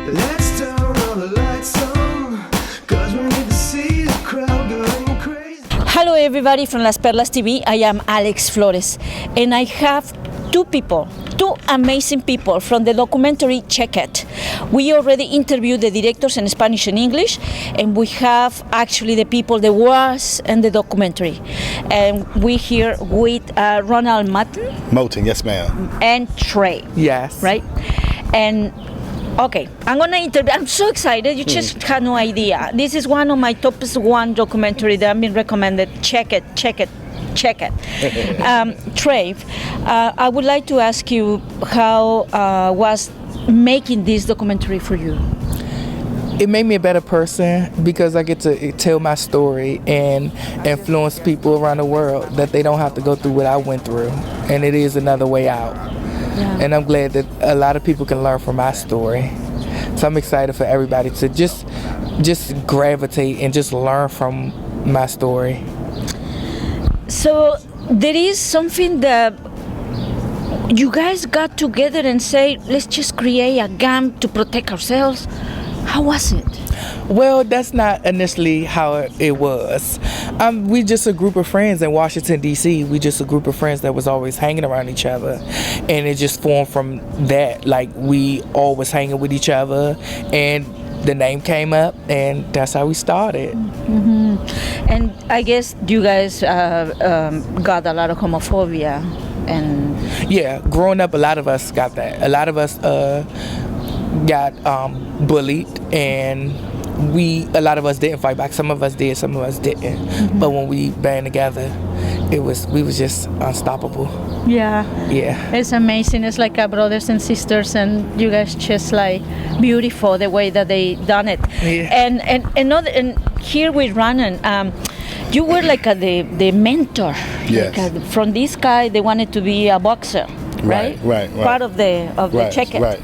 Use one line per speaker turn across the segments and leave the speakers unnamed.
Let's turn all the lights on, 'cause we need to see the crowd going crazy.
Hello everybody from Las Perlas TV. I am Alex Flores and I have two amazing people from the documentary Check It. We already interviewed the directors in Spanish and English, and we have actually the people that was in the documentary. And we here with Ronald
Moten, yes ma'am.
and Trey.
Yes.
Right? And okay, I'm gonna interview. I'm so excited. You just had no idea. This is one of my top one documentary that I've been recommended. Check it. Trey, I would like to ask you how was making this documentary for you?
It made me a better person because I get to tell my story and influence people around the world that they don't have to go through what I went through, and it is another way out.
Yeah.
And I'm glad that a lot of people can learn from my story. So I'm excited for everybody to just gravitate and just learn from my story.
So there is something that you guys got together and say, let's just create a gang to protect ourselves. How was it?
Well, that's not initially how it was. We just a group of friends in Washington, D.C. We just a group of friends that was always hanging around each other. And it just formed from that. Like, we always hanging with each other. And the name came up, and that's how we started.
Mm-hmm. And I guess you guys got a lot of homophobia. And
Yeah, growing up, a lot of us got that. A lot of us got bullied, and a lot of us didn't fight back. Some of us did, some of us didn't.
Mm-hmm.
But when we band together, we was just unstoppable.
yeah.
Yeah.
It's amazing. It's like brothers and sisters, and you guys just like beautiful the way that they done it.
Yeah.
And here with Ronan, you were like the mentor.
Yes.
Like, from this guy, they wanted to be a boxer. Right?
Right.
Part of the Check It.
Right.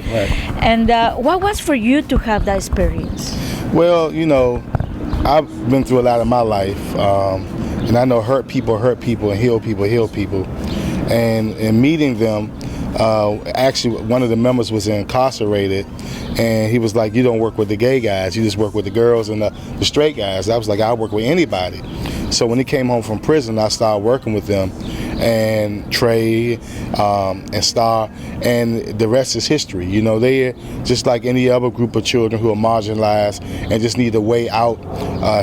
And what was for you to have that experience?
Well, I've been through a lot of my life, and I know hurt people, and heal people. And in meeting them, actually one of the members was incarcerated, and he was like, you don't work with the gay guys, you just work with the girls and the straight guys. I was like, I work with anybody. So when he came home from prison, I started working with them, and Trey and Star, and the rest is history. They're just like any other group of children who are marginalized and just need a way out.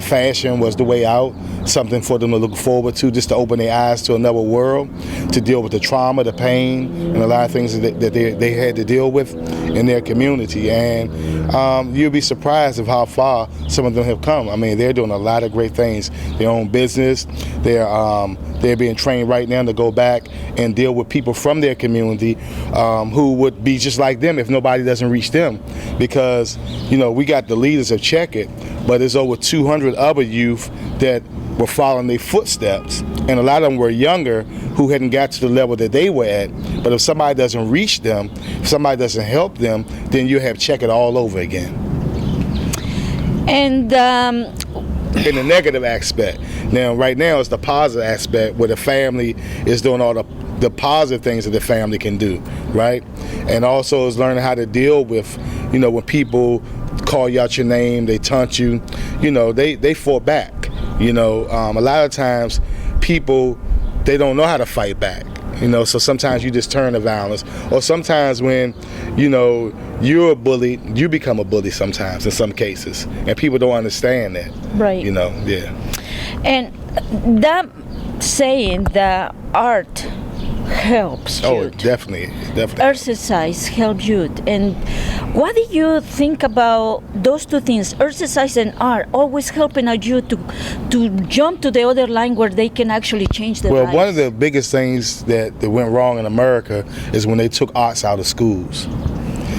Fashion was the way out, something for them to look forward to, just to open their eyes to another world, to deal with the trauma, the pain, and a lot of things that they had to deal with in their community. And you'll be surprised of how far some of them have come. I mean, they're doing a lot of great things. Their own business. They're being trained right now to go back and deal with people from their community who would be just like them if nobody doesn't reach them. Because, we got the leaders of Check It, but there's over 200 other youth that were following their footsteps. And a lot of them were younger who hadn't got to the level that they were at. But if somebody doesn't reach them, if somebody doesn't help them, then you have Check It all over again.
And
in the negative aspect. Now, right now, it's the positive aspect where the family is doing all the positive things that the family can do, right? And also is learning how to deal with, when people call you out your name, they taunt you, they fought back. A lot of times people, they don't know how to fight back. So sometimes you just turn to violence. Or sometimes when, you're a bully, you become a bully sometimes in some cases. And people don't understand that.
Right.
Yeah.
And that saying that art helps youth.
Oh, definitely.
Exercise helps youth. And what do you think about those two things, exercise and art, always helping a youth to jump to the other line where they can actually change their lives?
Well, one of the biggest things that went wrong in America is when they took arts out of schools.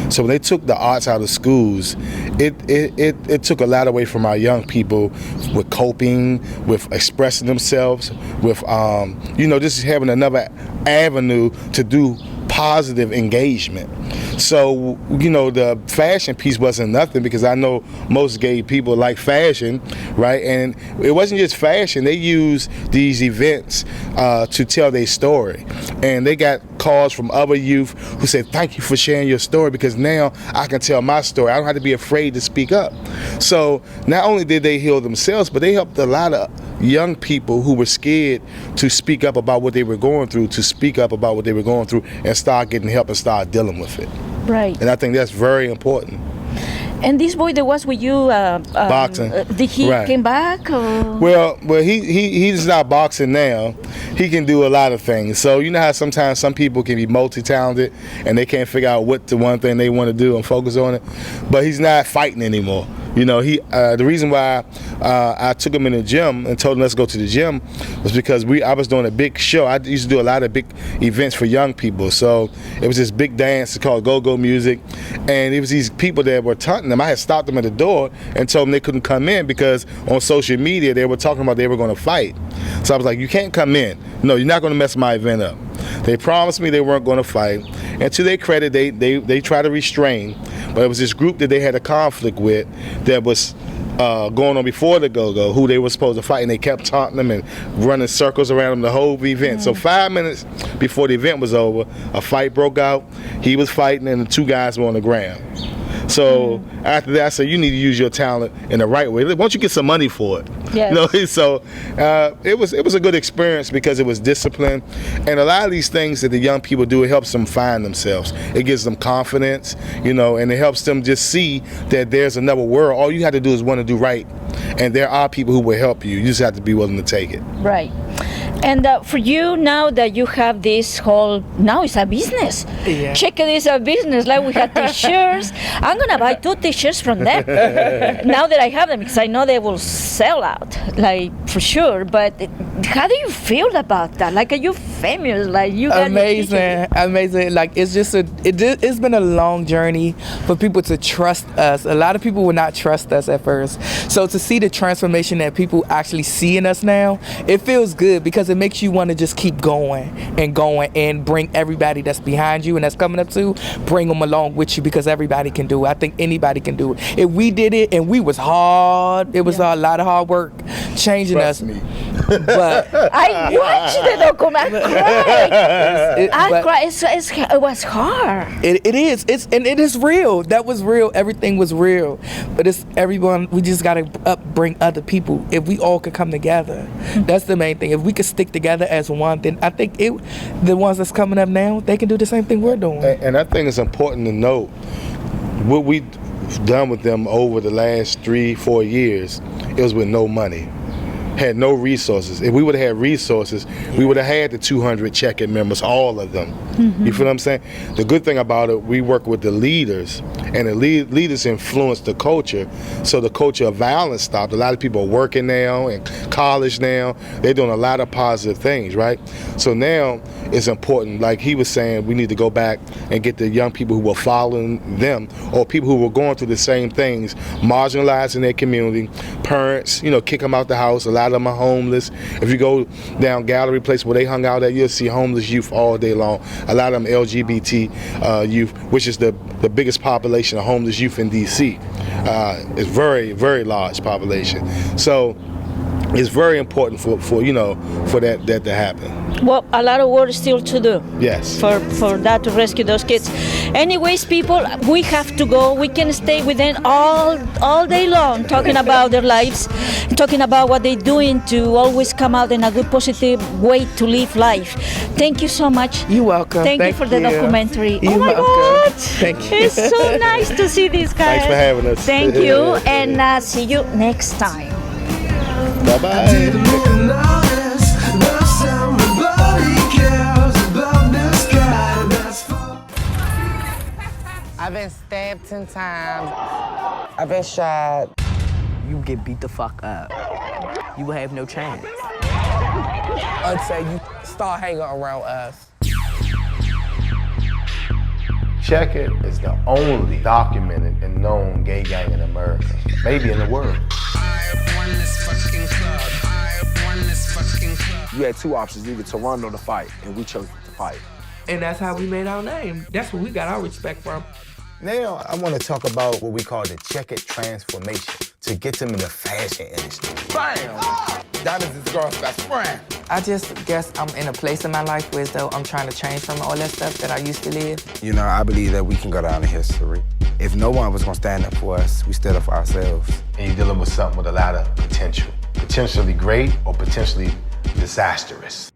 So when they took the arts out of schools, it took a lot away from our young people with coping, with expressing themselves, with just having another avenue to do positive engagement. So, you know, the fashion piece wasn't nothing, because I know most gay people like fashion, right? And it wasn't just fashion. They used these events to tell their story. And they got calls from other youth who said, thank you for sharing your story, because now I can tell my story. I don't have to be afraid to speak up. So not only did they heal themselves, but they helped a lot of young people who were scared to speak up about what they were going through, to speak up about what they were going through and start getting help and start dealing with it.
Right.
And I think that's very important.
And this boy that was with you,
Boxing.
Did he
Right.
came back? Or?
Well, he's not boxing now. He can do a lot of things. So you know how sometimes some people can be multi-talented and they can't figure out what the one thing they want to do and focus on it. But he's not fighting anymore. You know, the reason why I took him in the gym and told him let's go to the gym was because I was doing a big show. I used to do a lot of big events for young people. So it was this big dance called Go-Go Music, and it was these people that were taunting them. I had stopped them at the door and told them they couldn't come in because on social media they were talking about they were going to fight. So I was like, you can't come in. No, you're not going to mess my event up. They promised me they weren't going to fight, and to their credit, they tried to restrain. But it was this group that they had a conflict with that was going on before the Go-Go, who they were supposed to fight, and they kept taunting them and running circles around them the whole event. So 5 minutes before the event was over, a fight broke out. He was fighting, and the two guys were on the ground. So after that, I said, you need to use your talent in the right way. Why don't you get some money for it?
Yes.
You know, so it was a good experience because it was discipline. And a lot of these things that the young people do, it helps them find themselves. It gives them confidence, you know, and it helps them just see that there's another world. All you have to do is want to do right. And there are people who will help you. You just have to be willing to take it.
Right. And for you, now that you have this whole, now it's a business.
Yeah.
Check it is a business. Like we have t-shirts. I'm going to buy 2 t-shirts from them now that I have them, because I know they will sell out, like for sure. But how do you feel about that? Like, are you famous? Like you got
amazing. Like it's been a long journey for people to trust us. A lot of people would not trust us at first. So to see the transformation that people actually see in us now, it feels good because it makes you want to just keep going and bring everybody that's behind you and that's coming up to, bring them along with you, because everybody can do it. I think anybody can do it. If we did it, and we was hard, it was a lot of hard work changing
Trust
us.
me.
But
I watched the documentary. I cried. It was hard.
it is real. That was real. Everything was real. But it's everyone. We just gotta bring other people. If we all could come together, that's the main thing. If we could stick together as one, then I think the ones that's coming up now, they can do the same thing we're doing.
And I think it's important to note what we've done with them over the last 3-4 years. It was with no money. Had no resources. If we would have had resources, we would have had the 200 check-in members, all of them. You feel what I'm saying? The good thing about it, we work with the leaders, and the leaders influence the culture, so the culture of violence stopped. A lot of people are working now, in college now. They're doing a lot of positive things, right? So now it's important, like he was saying, we need to go back and get the young people who were following them, or people who were going through the same things, marginalized in their community, parents, you know, kick them out the house. A lot of them are homeless. If you go down Gallery Place where they hung out at, you'll see homeless youth all day long. A lot of them LGBT youth, which is the biggest population of homeless youth in DC. It's very, very large population. So it's very important for that to happen.
Well, a lot of work still to do.
Yes.
For that, to rescue those kids. Anyways, people, we have to go. We can stay with them all day long, talking about their lives, talking about what they're doing to always come out in a good, positive way to live life. Thank you so much.
You're welcome.
Thank you for the documentary.
You're
oh my
welcome.
God!
Thank you.
It's so nice to see these guys.
Thanks for having us.
Thank you, and see you next time.
Bye-bye.
Didn't even notice the sound. Nobody cares about this guy. That's fine.
I've been stabbed 10 times. I've been shot.
You get beat the fuck up. You will have no chance.
Until you start hanging around us.
Check It is the only documented and known gay gang in America, maybe in the world.
You had 2 options, either to run or to fight, and we chose to fight.
And that's how we made our name. That's where we got our respect from.
Now, I want to talk about what we call the checkered transformation to get them in the fashion industry.
Bam! That is this girl's best friend.
I just guess I'm in a place in my life where as though I'm trying to change from all that stuff that I used to live.
You know, I believe that we can go down in history. If no one was gonna stand up for us, we stood up for ourselves.
And you're dealing with something with a lot of potential. Potentially great or potentially disastrous.